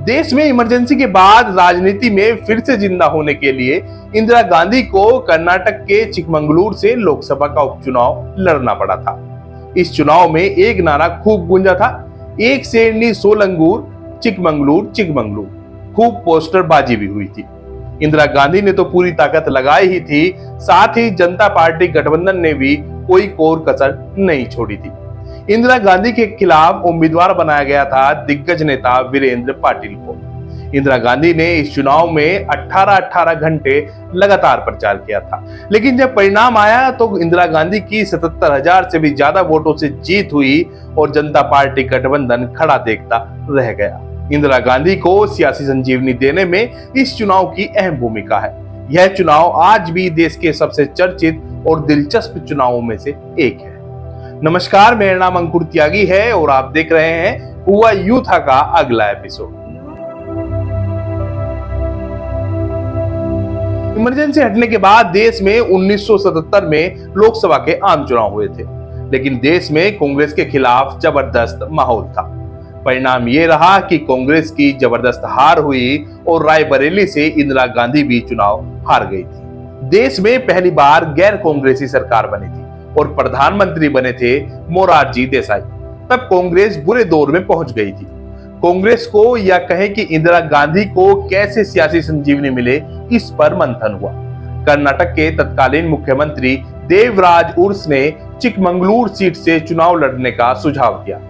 देश में इमरजेंसी के बाद राजनीति में फिर से जिंदा होने के लिए इंदिरा गांधी को कर्नाटक के चिकमंगलुरु से लोकसभा का उपचुनाव लड़ना पड़ा था। इस चुनाव में एक नारा खूब गूंजा था, एक शेरनी सोलंगूर, चिकमंगलुरु चिकमंगलुरु। खूब पोस्टरबाजी भी हुई थी। इंदिरा गांधी ने तो पूरी ताकत लगाई ही थी, साथ ही जनता पार्टी गठबंधन ने भी कोई कोर कसर नहीं छोड़ी थी। इंदिरा गांधी के खिलाफ उम्मीदवार बनाया गया था दिग्गज नेता वीरेंद्र पाटिल को। इंदिरा गांधी ने इस चुनाव में 18 घंटे लगातार प्रचार किया था, लेकिन जब परिणाम आया तो इंदिरा गांधी की 77,000 से भी ज्यादा वोटों से जीत हुई और जनता पार्टी गठबंधन खड़ा देखता रह गया। इंदिरा गांधी को सियासी संजीवनी देने में इस चुनाव की अहम भूमिका है। यह चुनाव आज भी देश के सबसे चर्चित और दिलचस्प चुनावों में से एक है। नमस्कार, मेरा नाम अंकुर त्यागी है और आप देख रहे हैं हुआ यूं था का अगला एपिसोड। इमरजेंसी हटने के बाद देश में 1977 में लोकसभा के आम चुनाव हुए थे, लेकिन देश में कांग्रेस के खिलाफ जबरदस्त माहौल था। परिणाम ये रहा कि कांग्रेस की जबरदस्त हार हुई और रायबरेली से इंदिरा गांधी भी चुनाव हार गई थी। देश में पहली बार गैर कांग्रेसी सरकार बनी थी और प्रधानमंत्री बने थे मोरारजी देसाई। तब कांग्रेस बुरे दौर में पहुंच गई थी। कांग्रेस को या कहें कि इंदिरा गांधी को कैसे सियासी संजीवनी मिले, इस पर मंथन हुआ। कर्नाटक के तत्कालीन मुख्यमंत्री देवराज उर्स ने चिकमंगलुरु सीट से चुनाव लड़ने का सुझाव दिया।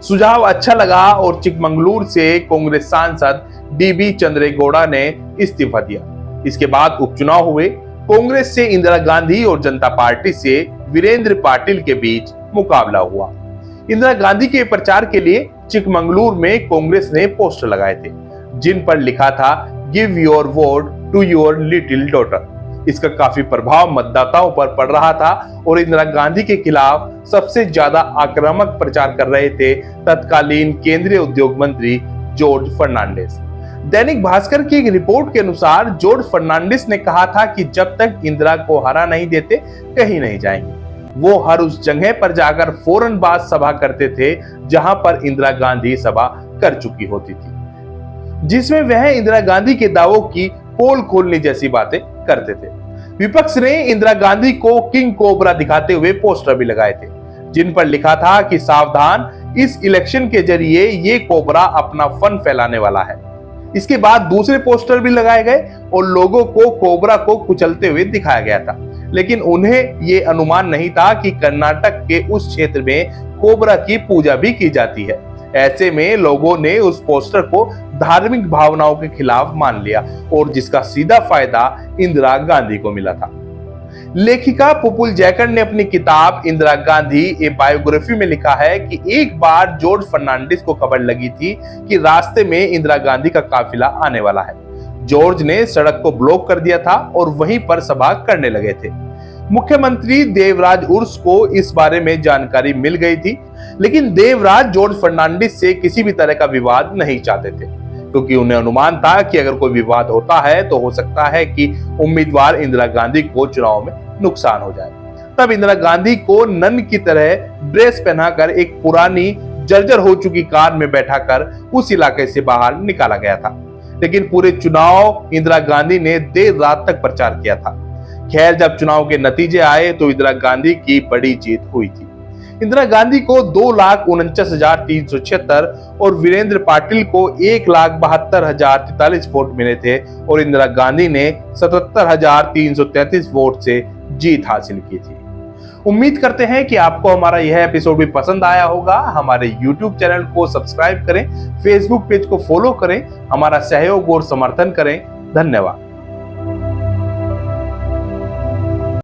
सुझाव अच्छा लगा और चिकमंगलुरु से कांग्रेस सांसद डीबी चंद्रेगौड़ा ने इस्तीफा दिया। इसके बाद उपचुनाव हुए। कांग्रेस से इंदिरा गांधी और जनता पार्टी से वीरेंद्र पाटिल के बीच मुकाबला हुआ। इंदिरा गांधी के प्रचार के लिए चिकमंगलुरु में कांग्रेस ने पोस्टर लगाए थे, जिन पर लिखा था give your vote to your little daughter. इसका काफी प्रभाव मतदाताओं पर पड़ रहा था और इंदिरा गांधी के खिलाफ सबसे ज्यादा आक्रामक प्रचार कर रहे थे तत्कालीन केंद्रीय उद्योग मंत्री जॉर्ज फर्नांडिस। दैनिक भास्कर की एक रिपोर्ट के अनुसार जॉर्ज फर्नांडिस ने कहा था कि जब तक इंदिरा को हरा नहीं देते कहीं नहीं जाएंगे। वो हर उस जगह पर जाकर फौरन बाद सभा करते थे जहां पर इंदिरा गांधी सभा कर चुकी होती थी, जिसमें वह इंदिरा गांधी के दावों की पोल खोलने जैसी बातें करते थे। विपक्ष ने इंदिरा गांधी को किंग कोबरा दिखाते हुए पोस्टर भी लगाए थे, जिन पर लिखा था कि सावधान, इस इलेक्शन के जरिए ये कोबरा अपना फन फैलाने वाला है। इसके बाद दूसरे पोस्टर भी लगाए गए और लोगों को कोबरा को कुचलते हुए दिखाया गया था, लेकिन उन्हें ये अनुमान नहीं था कि कर्नाटक के उस क्षेत्र में कोबरा की पूजा भी की जाती है। ऐसे में लोगों ने उस पोस्टर को धार्मिक भावनाओं के खिलाफ मान लिया और जिसका सीधा फायदा इंदिरा गांधी को मिला था। लेखिका पुपुल जैकर ने अपनी किताब इंदिरा गांधी ए बायोग्राफी में लिखा है कि एक बार जॉर्ज फर्नांडिस को खबर लगी थी कि रास्ते में इंदिरा गांधी का काफिला आने वाला है। जॉर्ज ने सड़क को ब्लॉक कर दिया था और वहीं पर सभा करने लगे थे। मुख्यमंत्री देवराज उर्स को इस बारे में जानकारी मिल गई थी, लेकिन देवराज जॉर्ज फर्नांडिस से किसी भी तरह का विवाद नहीं चाहते थे, क्योंकि उन्हें अनुमान था कि अगर कोई विवाद होता है तो हो सकता है कि उम्मीदवार इंदिरा गांधी को चुनाव में नुकसान हो जाए। तब इंदिरा गांधी को नन की तरह ड्रेस पहनाकर एक पुरानी जर्जर हो चुकी कार में बैठाकर उस इलाके से बाहर निकाला गया था, लेकिन पूरे चुनाव इंदिरा गांधी ने देर रात तक प्रचार किया था। खैर, जब चुनाव के नतीजे आए तो इंदिरा गांधी की बड़ी जीत हुई थी। इंदिरा गांधी को 2,49,376 और वीरेंद्र पाटिल को 1,72,043 वोट मिले थे और इंदिरा गांधी ने 77,333 वोट से जीत हासिल की थी। उम्मीद करते हैं कि आपको हमारा यह एपिसोड भी पसंद आया होगा। हमारे YouTube चैनल को सब्सक्राइब करें, Facebook पेज को फॉलो करें, हमारा सहयोग और समर्थन करें। धन्यवाद।